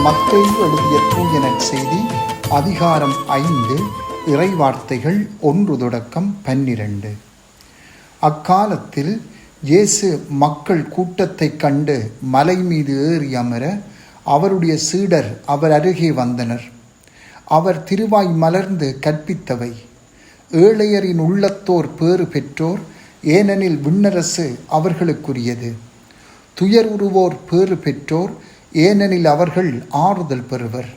மத்தேயு எழுதிய தூய நற்செய்தி அதிகாரம் 5 இறைவார்த்தைகள் 1-12. அக்காலத்தில் இயேசு மக்கள் கூட்டத்தைக் கண்டு மலை மீது ஏறி அமர அவருடைய சீடர் அவர் அருகே வந்தனர். அவர் திருவாய் மலர்ந்து கற்பித்தவை: ஏழையரின் உள்ளத்தோர் பேறு பெற்றோர், ஏனெனில் விண்ணரசு அவர்களுக்குரியது. துயருறுவோர் பேறு பெற்றோர், ஏனெனில் அவர்கள் ஆறுதல் பெறுவர்.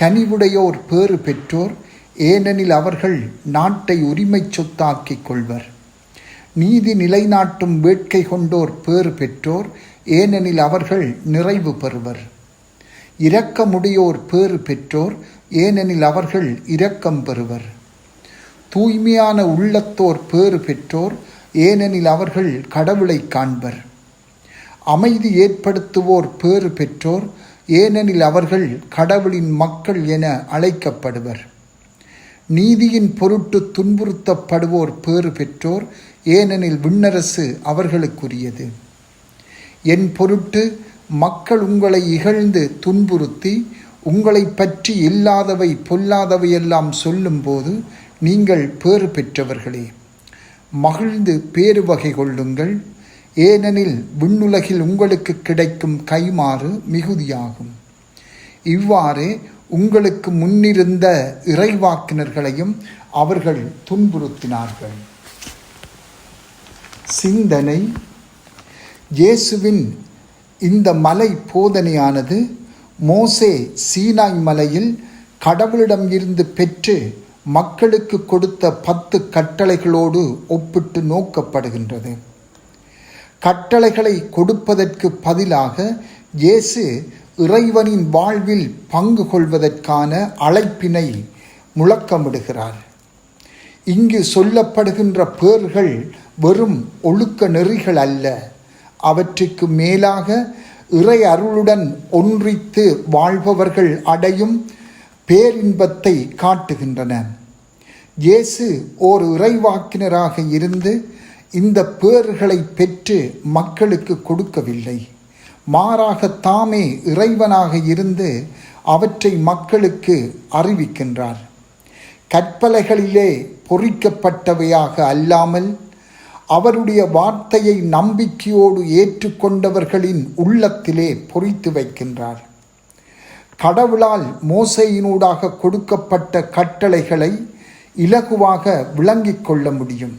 கனிவுடையோர் பேறு பெற்றோர், ஏனெனில் அவர்கள் நாட்டை உரிமை சொத்தாக்கிக் கொள்வர். நீதி நிலைநாட்டும் வேட்கை கொண்டோர் பேறு பெற்றோர், ஏனெனில் அவர்கள் நிறைவு பெறுவர். இரக்கமுடையோர் பேறு பெற்றோர், ஏனெனில் அவர்கள் இரக்கம் பெறுவர். தூய்மையான உள்ளத்தோர் பேறு பெற்றோர், ஏனெனில் அவர்கள் கடவுளை காண்பர். அமைதி ஏற்படுத்துவோர் பேறு பெற்றோர், ஏனெனில் அவர்கள் கடவுளின் மக்கள் என அழைக்கப்படுவர். நீதியின் பொருட்டு துன்புறுத்தப்படுவோர் பேறு பெற்றோர், ஏனெனில் விண்ணரசு அவர்களுக்குரியது. என் பொருட்டு மக்கள் உங்களை இகழ்ந்து துன்புறுத்தி உங்களை பற்றி இல்லாதவை பொல்லாதவையெல்லாம் சொல்லும்போது நீங்கள் பேறு பெற்றவர்களே. மகிழ்ந்து பேறு வகை கொள்ளுங்கள், ஏனெனில் விண்ணுலகில் உங்களுக்கு கிடைக்கும் கைமாறு மிகுதியாகும். இவ்வாறே உங்களுக்கு முன்னிருந்த இறைவாக்கினர்களையும் அவர்கள் துன்புறுத்தினார்கள். சிந்தனை: இயேசுவின் இந்த மலை போதனையானது மோசே சீனாய் மலையில் கடவுளிடம் இருந்து பெற்று மக்களுக்கு கொடுத்த 10 கட்டளைகளோடு ஒப்பிட்டு நோக்கப்படுகின்றது. கட்டளைகளை கொடுப்பதற்கு பதிலாக இயேசு இறைவனின் வாழ்வில் பங்கு கொள்வதற்கான அழைப்பினை முழக்கமிடுகிறார். இங்கு சொல்லப்படுகின்ற பேறுகள் வெறும் ஒழுக்க நெறிகள் அல்ல, அவற்றுக்கு மேலாக இறை அருளுடன் ஒன்றித்து வாழ்பவர்கள் அடையும் பேரின்பத்தை காட்டுகின்றன. இயேசு ஓர் இறைவாக்கினராக இருந்து இந்த பேறுகளை பெற்று மக்களுக்கு கொடுக்கவில்லை. மாறாக தாமே இறைவனாக இருந்து அவற்றை மக்களுக்கு அறிவிக்கின்றார். கற்பலைகளிலே பொறிக்கப்பட்டவையாக அல்லாமல் அவருடைய வார்த்தையை நம்பிக்கையோடு ஏற்றுக்கொண்டவர்களின் உள்ளத்திலே பொறித்து வைக்கின்றார். கடவுளால் மோசேயினூடாக கொடுக்கப்பட்ட கட்டளைகளை இலகுவாக விளங்கிக் கொள்ள முடியும்.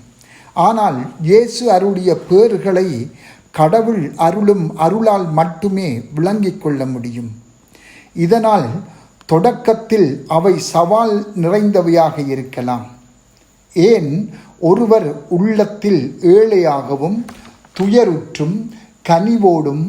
ஆனால் இயேசு அருளிய பேறுகளை கடவுள் அருளும் அருளால் மட்டுமே விளங்கிக் கொள்ள முடியும். இதனால் தொடக்கத்தில் அவை சவால் நிறைந்தவையாக இருக்கலாம். ஏன் ஒருவர் உள்ளத்தில் ஏழையாகவும் துயருற்றும் கனிவோடும்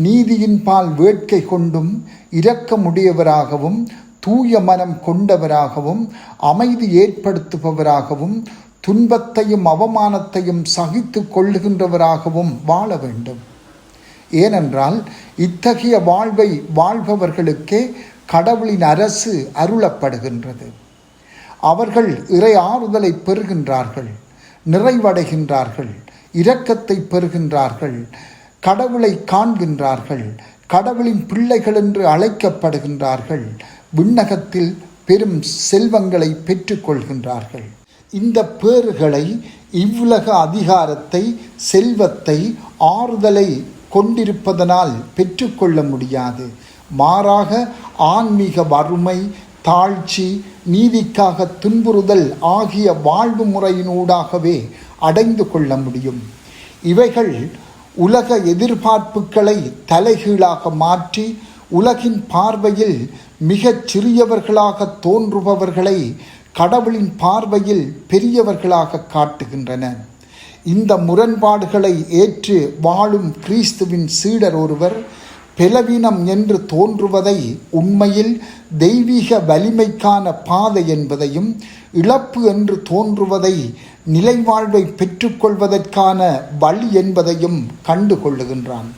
நீதியின் பால் வேட்கை கொண்டும் இரக்கமுடையவராகவும் தூய மனம் கொண்டவராகவும் அமைதி ஏற்படுத்துபவராகவும் துன்பத்தையும் அவமானத்தையும் சகித்து கொள்ளுகின்றவராகவும் வாழ வேண்டும். ஏனென்றால் இத்தகைய வாழ்வை வாழ்பவர்களுக்கே கடவுளின் அரசு அருளப்படுகின்றது. அவர்கள் இறை ஆறுதலை பெறுகின்றார்கள், நிறைவடைகின்றார்கள், இரக்கத்தை பெறுகின்றார்கள், கடவுளை காண்கின்றார்கள், கடவுளின் பிள்ளைகள் என்று அழைக்கப்படுகின்றார்கள், விண்ணகத்தில் பெரும் செல்வங்களை பெற்றுக்கொள்கின்றார்கள். இந்த பேறுகளை இவ்வுலக அதிகாரத்தை, செல்வத்தை, ஆறுதலை கொண்டிருப்பதனால் பெற்றுக்கொள்ள முடியாது. மாறாக ஆன்மீக வறுமை, தாழ்ச்சி, நீதிக்காக துன்புறுதல் ஆகிய வாழ்வு முறையினூடாகவே அடைந்து கொள்ள முடியும். இவைகள் உலக எதிர்பார்ப்புகளை தலைகீழாக மாற்றி உலகின் பார்வையில் மிகச் சிறியவர்களாக தோன்றுபவர்களை கடவுளின் பார்வையில் பெரியவர்களாக காட்டுகின்றன. இந்த முரண்பாடுகளை ஏற்று வாழும் கிறிஸ்துவின் சீடர் ஒருவர் பலவீனம் என்று தோன்றுவதை உண்மையில் தெய்வீக வலிமைக்கான பாதை என்பதையும், இழப்பு என்று தோன்றுவதை நிலைவாழ்வை பெற்றுக்கொள்வதற்கான வழி என்பதையும் கண்டுகொள்ளுகின்றான்.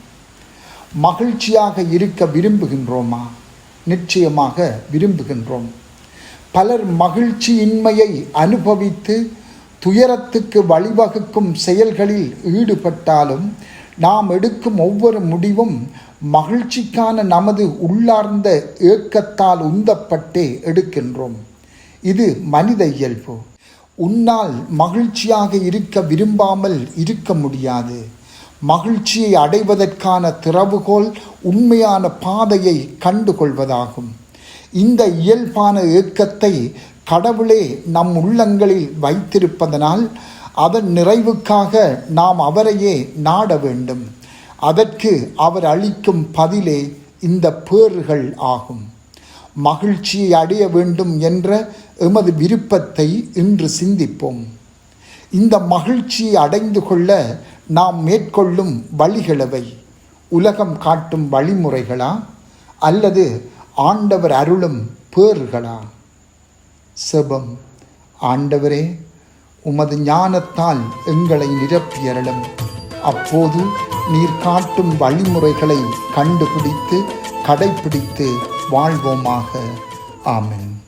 மகிழ்ச்சியாக இருக்க விரும்புகின்றோமா? நிச்சயமாக விரும்புகின்றோம். பலர் மகிழ்ச்சியின்மையை அனுபவித்து துயரத்துக்கு வழிவகுக்கும் செயல்களில் ஈடுபட்டாலும் நாம் எடுக்கும் ஒவ்வொரு முடிவும் மகிழ்ச்சிக்கான நமது உள்ளார்ந்த ஏக்கத்தால் உந்தப்பட்டே எடுக்கின்றோம். இது மனித இயல்பு. உன்னால் மகிழ்ச்சியாக இருக்க விரும்பாமல் இருக்க முடியாது. மகிழ்ச்சியை அடைவதற்கான திறவுகோல் உண்மையான பாதையை கண்டுகொள்வதாகும். இந்த இயல்பான ஏக்கத்தை கடவுளே நம் உள்ளங்களில் வைத்திருப்பதனால் அதன் நிறைவுக்காக நாம் அவரையே நாட வேண்டும். அதற்கு அவர் அளிக்கும் பதிலே இந்த பேறுகள் ஆகும். மகிழ்ச்சியை அடைய வேண்டும் என்ற எமது விருப்பத்தை இன்று சிந்திப்போம். இந்த மகிழ்ச்சியை அடைந்து கொள்ள நாம் மேற்கொள்ளும் வழிகளவை? உலகம் காட்டும் வழிமுறைகளா அல்லது ஆண்டவர் அருளும் பேறுகளா? செபம். ஆண்டவரே, உமது ஞானத்தால் எங்களை நிரப்பியருளும். அப்போது நீர் காட்டும் வழிமுறைகளை கண்டுபிடித்து கடைப்பிடித்து வாழ்வோமாக. ஆமென்.